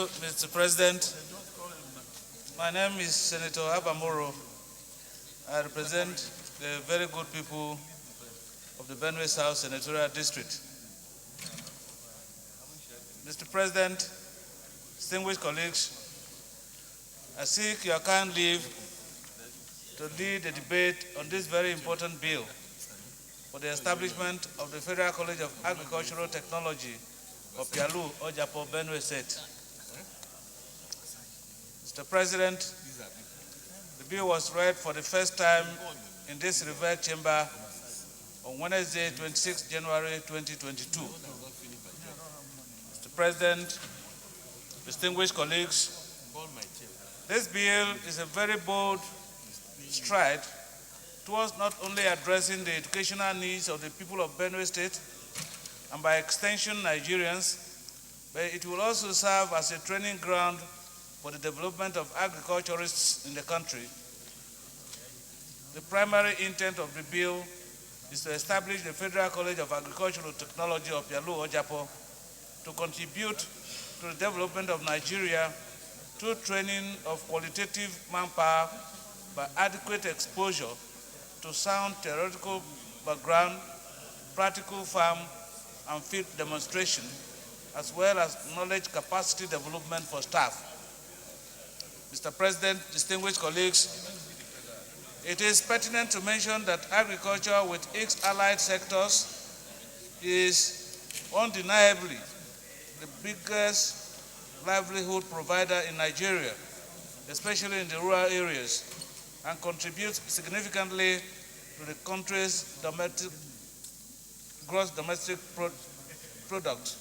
Mr. President. My name is Sen.Abba Moro. I represent the very good people of the Benue South Senatorial District. Mr. President, distinguished colleagues, I seek your kind leave to lead the debate on this very important bill for the establishment of the Federal College of Agricultural Technology, Opialu Ojapo, Benue State. Mr. President, the bill was read for the first time in this revered chamber on Wednesday, 26 January 2022. Mr. President, distinguished colleagues, this bill is a very bold stride towards not only addressing the educational needs of the people of Benue State and by extension Nigerians, but it will also serve as a training ground for the development of agriculturists in the country. The primary intent of the bill is to establish the Federal College of Agricultural Technology of Opialu Ojapo to contribute to the development of Nigeria through training of qualitative manpower by adequate exposure to sound theoretical background, practical farm and field demonstration, as well as knowledge capacity development for staff. Mr. President, distinguished colleagues, it is pertinent to mention that agriculture with its allied sectors is undeniably the biggest livelihood provider in Nigeria, especially in the rural areas, and contributes significantly to the country's gross domestic product.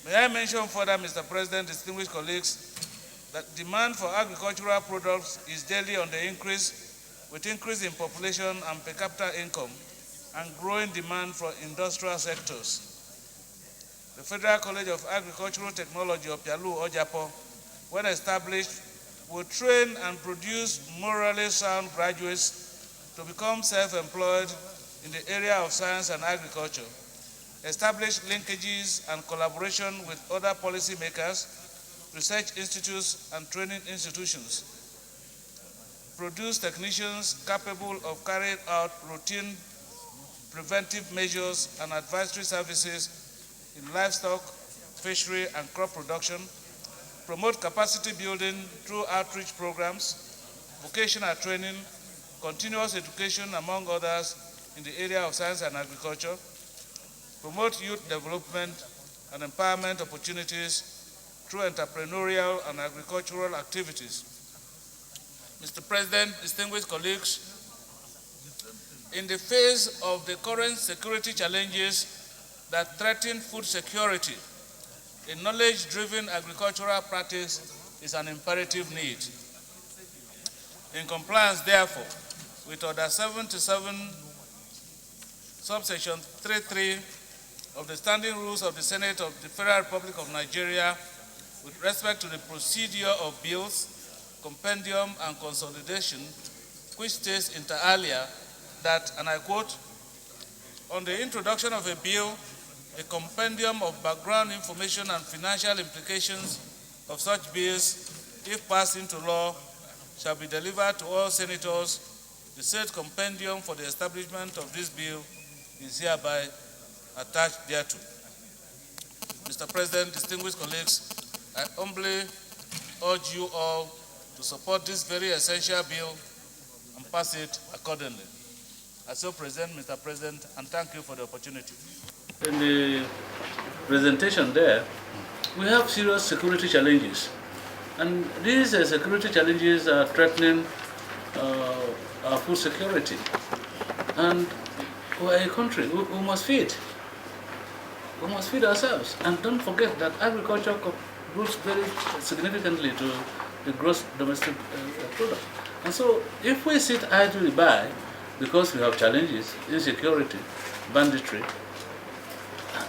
May I mention further, Mr. President, distinguished colleagues, that demand for agricultural products is daily on the increase, with increase in population and per capita income, and growing demand for industrial sectors. The Federal College of Agricultural Technology of Opialu Ojapo, when established, will train and produce morally sound graduates to become self-employed in the area of science and agriculture, establish linkages and collaboration with other policymakers, research institutes and training institutions, produce technicians capable of carrying out routine preventive measures and advisory services in livestock, fishery and crop production, promote capacity building through outreach programs, vocational training, continuous education, among others, in the area of science and agriculture, promote youth development and empowerment opportunities through entrepreneurial and agricultural activities. Mr. President, distinguished colleagues, in the face of the current security challenges that threaten food security, a knowledge-driven agricultural practice is an imperative need. In compliance, therefore, with Order 77, subsection 33 of the Standing Rules of the Senate of the Federal Republic of Nigeria, with respect to the procedure of bills, compendium, and consolidation, which states inter alia that, and I quote, on the introduction of a bill, a compendium of background information and financial implications of such bills, if passed into law, shall be delivered to all senators. The said compendium for the establishment of this bill is hereby attached thereto. Mr. President, distinguished colleagues, I humbly urge you all to support this very essential bill and pass it accordingly. I so present, Mr. President, and thank you for the opportunity. In the presentation there, we have serious security challenges. And these security challenges are threatening our food security. And we're a country, we must feed. We must feed ourselves. And don't forget that agriculture contributes very significantly to the gross domestic product. And so if we sit idly by, because we have challenges, insecurity, banditry,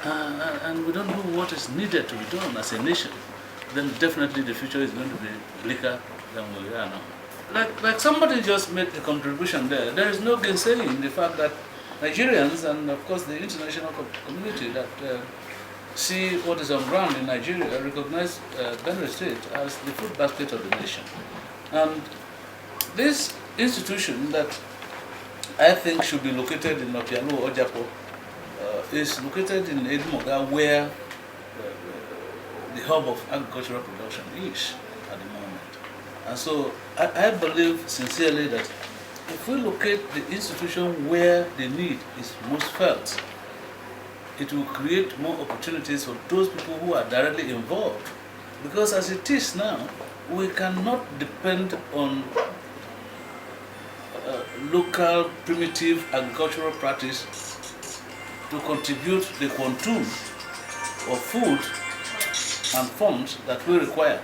and we don't do what is needed to be done as a nation, then definitely the future is going to be bleaker than we are now. Like somebody just made a contribution there. There is no gainsaying the fact that Nigerians and of course the international community that see what is on ground in Nigeria, recognize Benue State as the food basket of the nation. And this institution that I think should be located in Opialu Ojapo is located in Edmoga, where the hub of agricultural production is at the moment. And so I believe sincerely that if we locate the institution where the need is most felt, it will create more opportunities for those people who are directly involved. Because as it is now, we cannot depend on local primitive agricultural practice to contribute the quantum of food and funds that we require.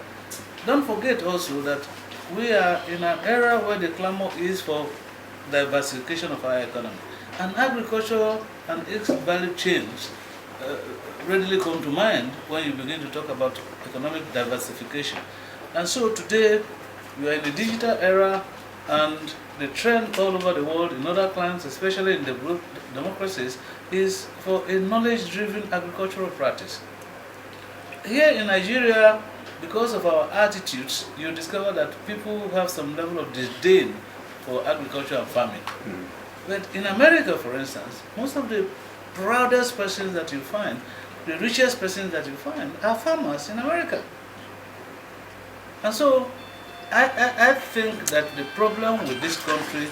Don't forget also that we are in an era where the clamor is for diversification of our economy. And agriculture and its value chains readily come to mind when you begin to talk about economic diversification. And so today, we are in the digital era, and the trend all over the world in other climes, especially in developed democracies, is for a knowledge-driven agricultural practice. Here in Nigeria, because of our attitudes, you discover that people have some level of disdain for agriculture and farming. But in America, for instance, most of the proudest persons that you find, the richest persons that you find, are farmers in America. And so, I think that the problem with this country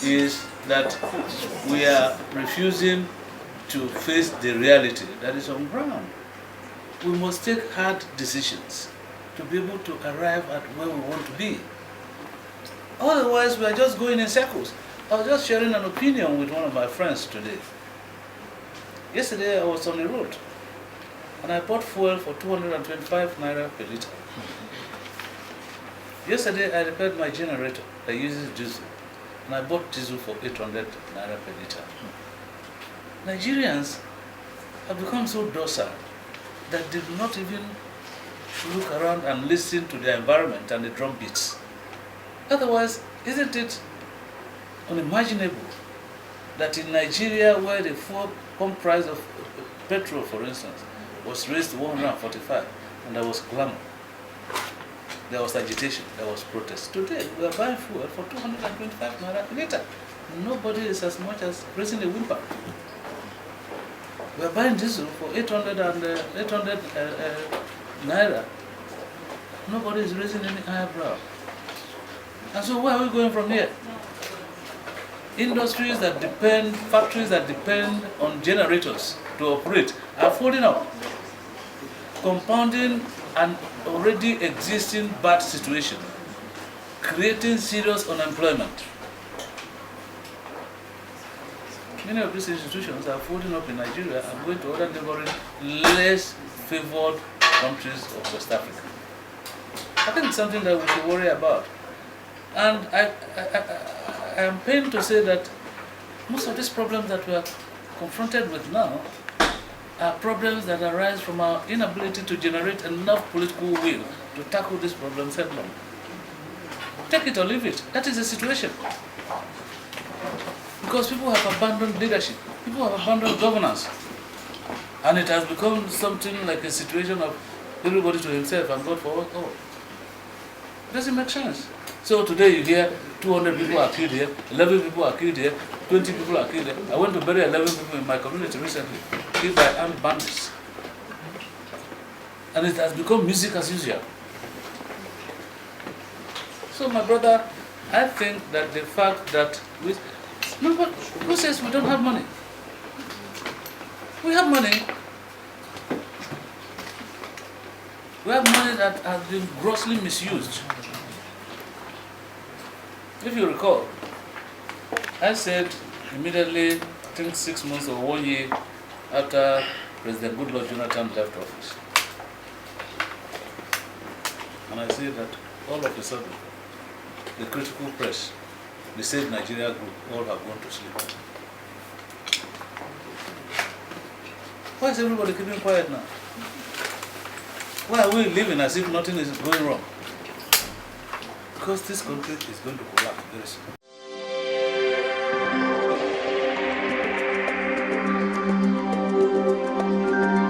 is that we are refusing to face the reality that is on ground. We must take hard decisions to be able to arrive at where we want to be. Otherwise, we are just going in circles. I was just sharing an opinion with one of my friends today. Yesterday, I was on the road, and I bought fuel for 225 naira per liter. Yesterday, I repaired my generator that uses diesel, and I bought diesel for 800 naira per liter. Nigerians have become so docile that they do not even look around and listen to the environment and the drum beats. Otherwise, isn't it unimaginable that in Nigeria, where the fuel pump price of petrol, for instance, was raised to 145, and there was clamor, there was agitation, there was protest. Today, we are buying fuel for 225 naira per liter. Nobody is as much as raising a whimper. We are buying diesel for 800 naira. Nobody is raising any eyebrow. And so where are we going from here? Industries that depend, factories that depend on generators to operate are folding up, compounding an already existing bad situation, creating serious unemployment. Many of these institutions are folding up in Nigeria and going to other neighboring, less favored countries of West Africa. I think it's something that we should worry about. And I am pained to say that most of these problems that we are confronted with now are problems that arise from our inability to generate enough political will to tackle these problems headlong. Take it or leave it. That is the situation. Because people have abandoned leadership, people have abandoned governance, and it has become something like a situation of everybody to himself and God for all. It doesn't make sense. So today you hear 200 people are killed here, 11 people are killed here, 20 people are killed here. I went to bury 11 people in my community recently, killed by armed bandits. And it has become music as usual. So my brother, I think that the fact that who says we don't have money? We have money. We have money that has been grossly misused. If you recall, I said immediately, I think 6 months or 1 year after President Goodluck Jonathan left office, and I said that all of a sudden, the critical press, the Save Nigeria group, all have gone to sleep. Why is everybody keeping quiet now? Why are we living as if nothing is going wrong? Because this country is going to collapse very soon.